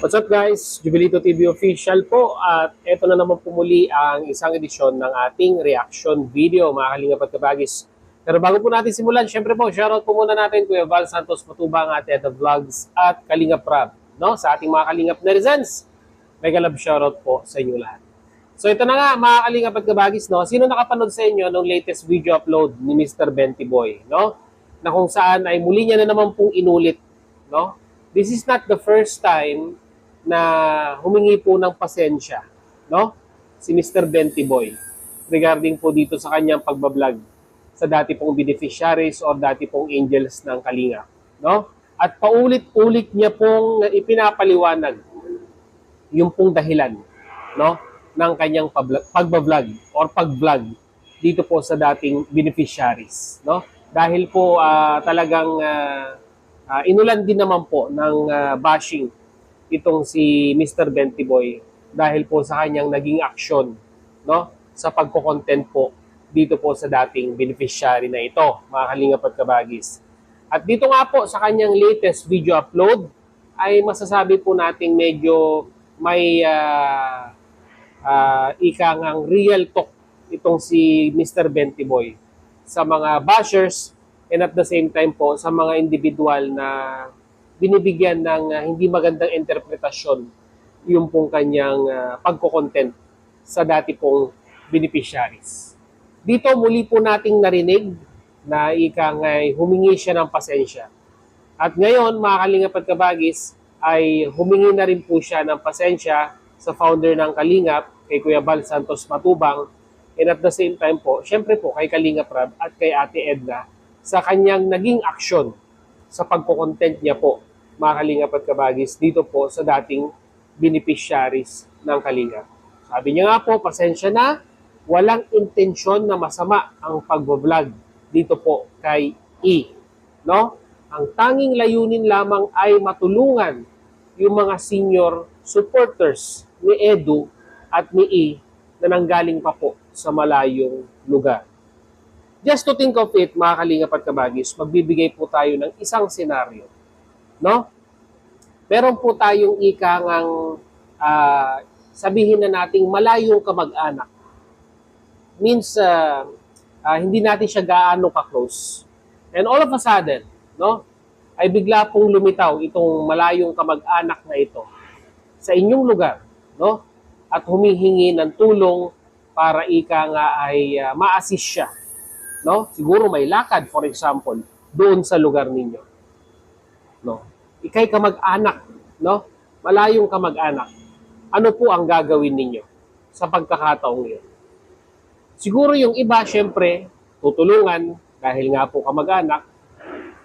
What's up guys? Jubilito TV official po at eto na naman pumuli ang isang edisyon ng ating reaction video mga kalingap at kabagis. Pero bago po natin simulan, syempre po, shoutout po muna natin Kuya Val Santos Matubang at Eda Vlogs at Kalingap Rab, no? Sa ating mga kalingap netizens. Mega love shoutout po sa inyo lahat. So ito na nga mga kalingap at kabagis, no? Sino nakapanood sa inyo ng latest video upload ni Mr. Benty Boy, no? Na kung saan ay muli niya na naman pong inulit, no? This is not the first time na humingi po ng pasensya, no? Si Mr. Benty Boy regarding po dito sa kanyang pagbablog sa dati pong beneficiaries or dati pong angels ng Kalinga, no? At paulit-ulit niya pong ipinapaliwanag yung pong dahilan, no, ng kanyang pagbablog or pagvlog dito po sa dating beneficiaries, no? Dahil po talagang inulan din naman po ng bashing itong si Mr. Benty Boy dahil po sa kanyang naging aksyon, no, sa pagko-content po dito po sa dating beneficiary na ito, mga kalingap at kabagis. At dito nga po sa kanyang latest video upload ay masasabi po nating medyo may ikangang real talk itong si Mr. Benty Boy sa mga bashers and at the same time po sa mga individual na binibigyan ng hindi magandang interpretasyon yung pong kanyang pagko-content sa dati pong beneficiaries. Dito muli po nating narinig na humingi siya ng pasensya. At ngayon, mga kalingap at kabagis, ay humingi na rin po siya ng pasensya sa founder ng Kalingap, kay Kuya Val Santos Matubang, and at the same time po, syempre po kay Kalingap Rab at kay Ate Edna sa kanyang naging aksyon sa pagko-content niya po, mga kalingap at kabagis, dito po sa dating beneficiaries ng Kalingap. Sabi niya nga po, pasensya na, walang intensyon na masama ang pagbablog dito po kay E. No? Ang tanging layunin lamang ay matulungan yung mga senior supporters ni Edu at ni E na nanggaling pa po sa malayong lugar. Just to think of it, mga kalingap at kabagis, magbibigay po tayo ng isang senaryo. No? Meron po tayong ikangang sabihin na nating malayong kamag-anak. Means hindi natin siya gaano ka-close. And all of a sudden, no, ay bigla pong lumitaw itong malayong kamag-anak na ito sa inyong lugar, no? At humihingi ng tulong para ay ma-assist siya, no? Siguro may lakad, for example, doon sa lugar ninyo. No? Ikay kamag-anak, no? Malayong kamag-anak. Ano po ang gagawin ninyo sa pagkakataong yun? Siguro yung iba, syempre, tutulungan dahil nga po kamag-anak.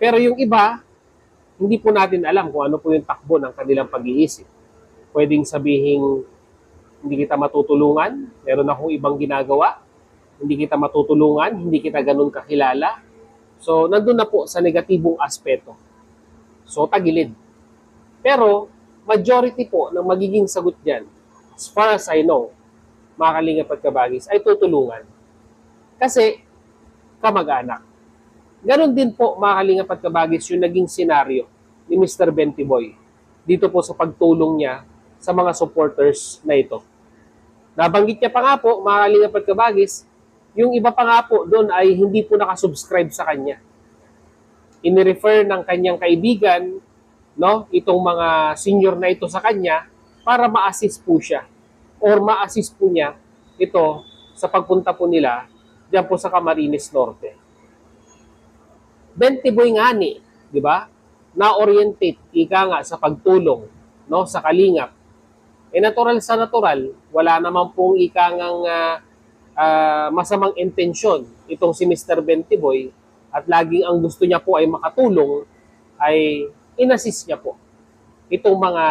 Pero yung iba, hindi po natin alam kung ano po yung takbo ng kanilang pag-iisip. Pwedeng sabihin, hindi kita matutulungan, meron akong ibang ginagawa, hindi kita matutulungan, hindi kita ganun kakilala. So, nandun na po sa negatibong aspeto. So, tagilid. Pero, majority po ng magiging sagot dyan, as far as I know, mga kalingap at kabagis, ay tutulungan. Kasi, kamag-anak. Ganon din po, mga kalingap at kabagis, yung naging senaryo ni Mr. Benty Boy dito po sa pagtulong niya sa mga supporters na ito. Nabanggit niya pa nga po, mga kalingap at kabagis, yung iba pa nga po doon ay hindi po nakasubscribe sa kanya. Inirefer ng kanyang kaibigan, no, itong mga senior na ito sa kanya para ma-assist po siya or ma-assist po niya ito sa pagpunta po nila diyan po sa Camarines Norte. Benty Boy nga ni, di ba? Na-orientate nga sa pagtulong, no, sa Kalingap. Natural sa natural, wala naman pong ikangang masamang intensyon itong si Mr. Benty Boy at laging ang gusto niya po ay makatulong, ay inassist niya po itong mga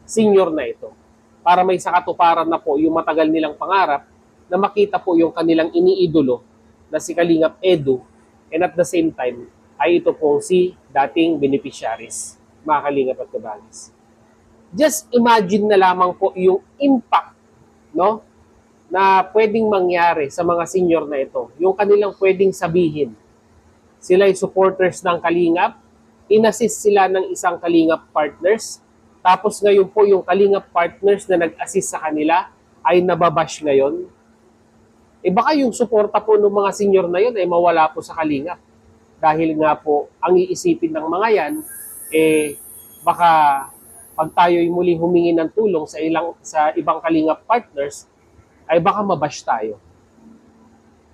senior na ito para may sakatuparan na po yung matagal nilang pangarap na makita po yung kanilang iniidolo na si Kalingap Edu, and at the same time ay ito pong si dating beneficiaries, mga kalingap at kabagis. Just imagine na lamang po yung impact, no, na pwedeng mangyari sa mga senior na ito. Yung kanilang pwedeng sabihin. Sila ay supporters ng Kalingap, inassist sila ng isang Kalingap partners, Tapos ngayon po yung Kalingap partners na nag-assist sa kanila ay nababash ngayon. Baka yung suporta po ng mga senior na yun ay mawala po sa Kalingap. Dahil nga po, ang iisipin ng mga yan, baka pag tayo'y muli humingi ng tulong sa ibang Kalingap partners, ay baka mabash tayo.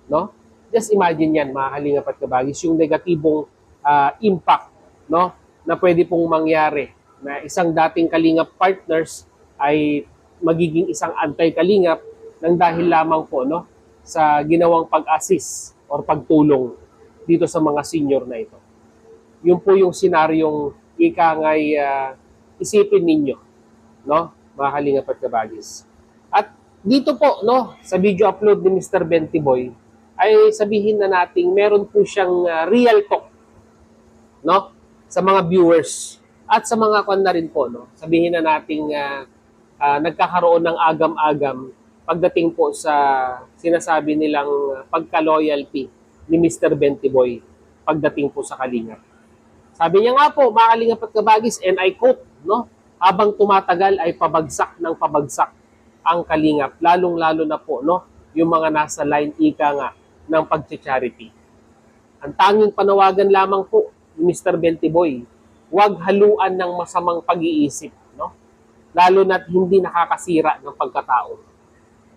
No? Just imagine yan, mga Kalingap at Kabagis, yung negatibong impact, no, na pwede pong mangyari na isang dating Kalingap partners ay magiging isang anti-Kalingap ng dahil lamang po, no, sa ginawang pag-assist or pagtulong dito sa mga senior na ito. Yun po yung senaryong ikangay isipin ninyo, no, mga Kalingap at Kabagis. At dito po, no, sa video upload ni Mr. Bentiboy, ay sabihin na nating meron po siyang real talk, no, sa mga viewers at sa mga kwan na rin po, no. Sabihin na nating nagkakaroon ng agam-agam pagdating po sa sinasabi nilang pagka-loyalty ni Mr. Bentiboy pagdating po sa Kalingap. Sabi niya nga po, mga Kalingap at Kabagis, and I quote, no, habang tumatagal ay pabagsak ng pabagsak ang Kalingap, lalong-lalo na po, no, yung mga nasa line ika nga ng pag-charity. Ang tanging panawagan lamang po ni Mr. Bentiboy, huwag haluan ng masamang pag-iisip, no, lalo na't hindi nakakasira ng pagkatao.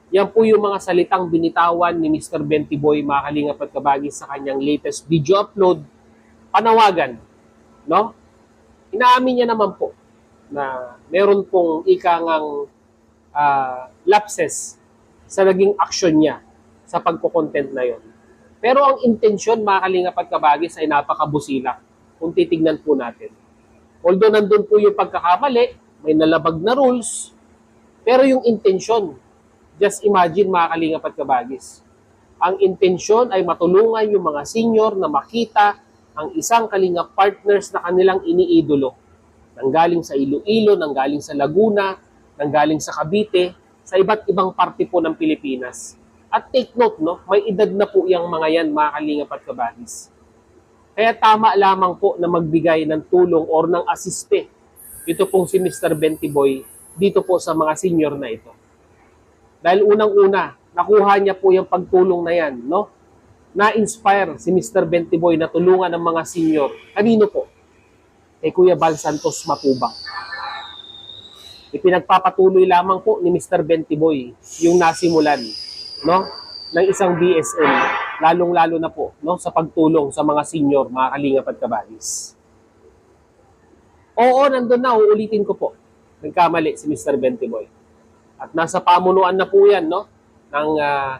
Yan po yung mga salitang binitawan ni Mr. Bentiboy, mga Kalingap at Kabagis, sa kanyang latest video upload, panawagan, no? Inaamin niya naman po na meron pong ikangang lapses sa naging action niya sa pagko-content na yon. Pero ang intensyon, mga Kalingap at Kabagis, ay napakabusila kung titignan po natin. Although nandun po yung pagkakamali, may nalabag na rules, pero yung intensyon, just imagine, mga Kalingap at Kabagis, ang intensyon ay matulungan yung mga senior na makita ang isang Kalingap partners na kanilang iniidolo. Nanggaling sa Iloilo, nanggaling sa Laguna, nanggaling sa Cavite, sa iba't ibang parte po ng Pilipinas. At take note, no, may edad na po yung mga yan, mga Kalingap at Kabagis. Kaya tama lamang po na magbigay ng tulong or ng asiste ito pong si Mr. Bentiboy dito po sa mga senior na ito. Dahil unang-una, nakuha niya po yung pagtulong na yan, no? Na-inspire si Mr. Bentiboy na tulungan ng mga senior. Kanino po? Kay Kuya Bal Santos Matubang. Ipinagpapatuloy lamang po ni Mr. Bentiboy yung nasimulan, no, ng isang BSM, lalong-lalo na po, no, sa pagtulong sa mga senior, mga Kalingap at Kabagis. Oo, nandun na, uulitin ko po. Nagkamali si Mr. Bentiboy. At nasa pamunuan na po yan, no, ng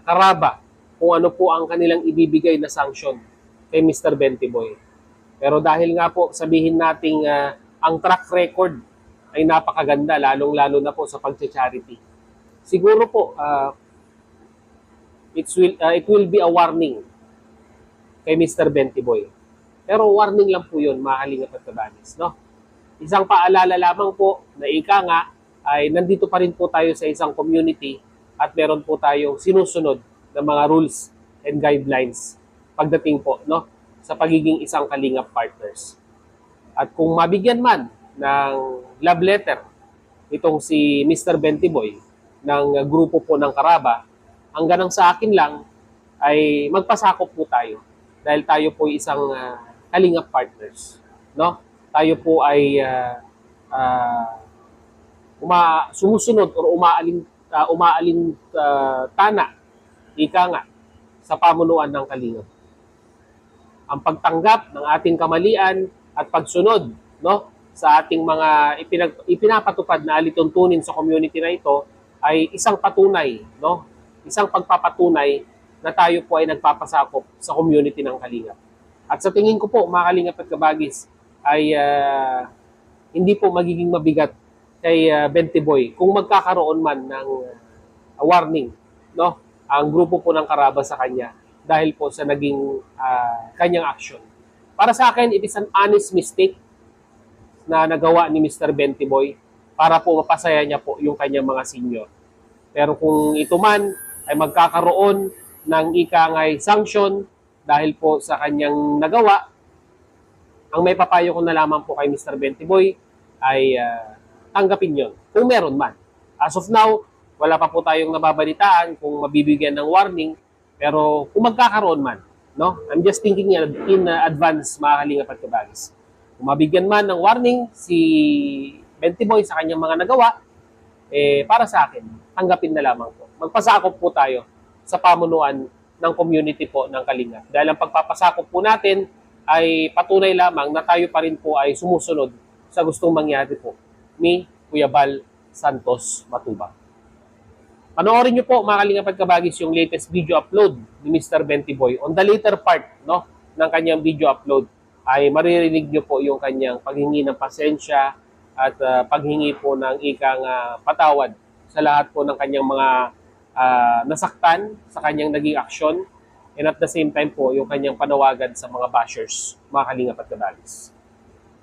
Karaba kung ano po ang kanilang ibibigay na sanction kay Mr. Bentiboy. Pero dahil nga po sabihin nating ang track record ay napakaganda, lalong-lalo na po sa pag-charity. Siguro po, it will be a warning kay Mr. Bentiboy. Pero warning lang po yun, mga Kalingap at Kabagis, no? Isang paalala lamang po na ika nga, ay nandito pa rin po tayo sa isang community at meron po tayong sinusunod na mga rules and guidelines pagdating po, no, sa pagiging isang Kalingap partners. At kung mabigyan man ng love letter itong si Mr. Bentiboy ng grupo po ng Karaba, ang ganang sa akin lang ay magpasakop po tayo dahil tayo po isang Kalingap partners, no? Tayo po ay sumusunod or umaalin tana, ika nga, sa pamunuan ng Kalingap. Ang pagtanggap ng ating kamalian at pagsunod, no, sa ating mga ipinapatupad na alituntunin sa community na ito ay isang patunay, no, isang pagpapatunay na tayo po ay nagpapasakop sa community ng Kalingap. At sa tingin ko po, mga Kalingap at Kabagis, ay hindi po magiging mabigat kay Bentiboy kung magkakaroon man ng warning, no, ang grupo po ng Karaba sa kanya dahil po sa naging kanyang action. Para sa akin, it is an honest mistake na nagawa ni Mr. Bentiboy para po mapasaya niya po yung kanyang mga senior. Pero kung ito man ay magkakaroon ng ikangay sanction dahil po sa kanyang nagawa, ang may papayo ko na lamang po kay Mr. Bentiboy ay tanggapin yon kung meron man. As of now, wala pa po tayong nababalitaan kung mabibigyan ng warning, pero kung magkakaroon man, no? I'm just thinking in advance, mga kalingap at kabagis. Kung mabigyan man ng warning si Bentiboy sa kanyang mga nagawa, para sa akin, tanggapin na lamang po. Magpasakop po tayo sa pamunuan ng community po ng Kalingap. Dahil ang pagpapasakop po natin ay patunay lamang na tayo pa rin po ay sumusunod sa gustong mangyari po ni Kuya Bal Santos Matubang. Panoorin nyo po, mga Kalingap at kabagis, yung latest video upload ni Mr. Bentiboy. On the later part, no, ng kanyang video upload, ay maririnig nyo po yung kanyang paghingi ng pasensya at paghingi po ng ikang patawad sa lahat po ng kanyang mga nasaktan sa kanyang naging aksyon, and at the same time po yung kanyang panawagan sa mga bashers, mga Kalingap at kabagis.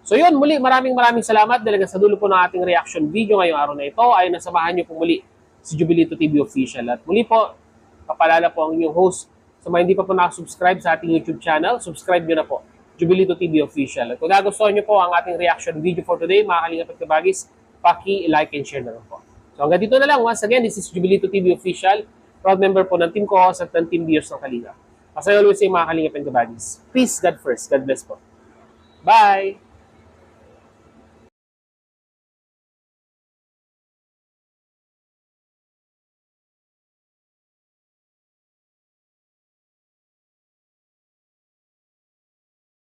So yun, muli maraming salamat dahil sa dulo po ng ating reaction video ngayong araw na ito ay nasamahan nyo po muli si Jubilito TV Official. At muli po, kapalala po ang inyong host. Sa mga hindi pa po nakasubscribe sa ating YouTube channel, subscribe nyo na po, Jubilito TV Official. At kung nagustuhan nyo po ang ating reaction video for today, mga Kalingap at kabagis, paki-like and share na lang po. So hanggang dito na lang. Once again, this is Jubilito TV Official, proud member po ng Team Co-host at ng Team Viewers ng Kalingap. As I always say, mga Kalingap and kabagis, peace, God first. God bless po. Bye!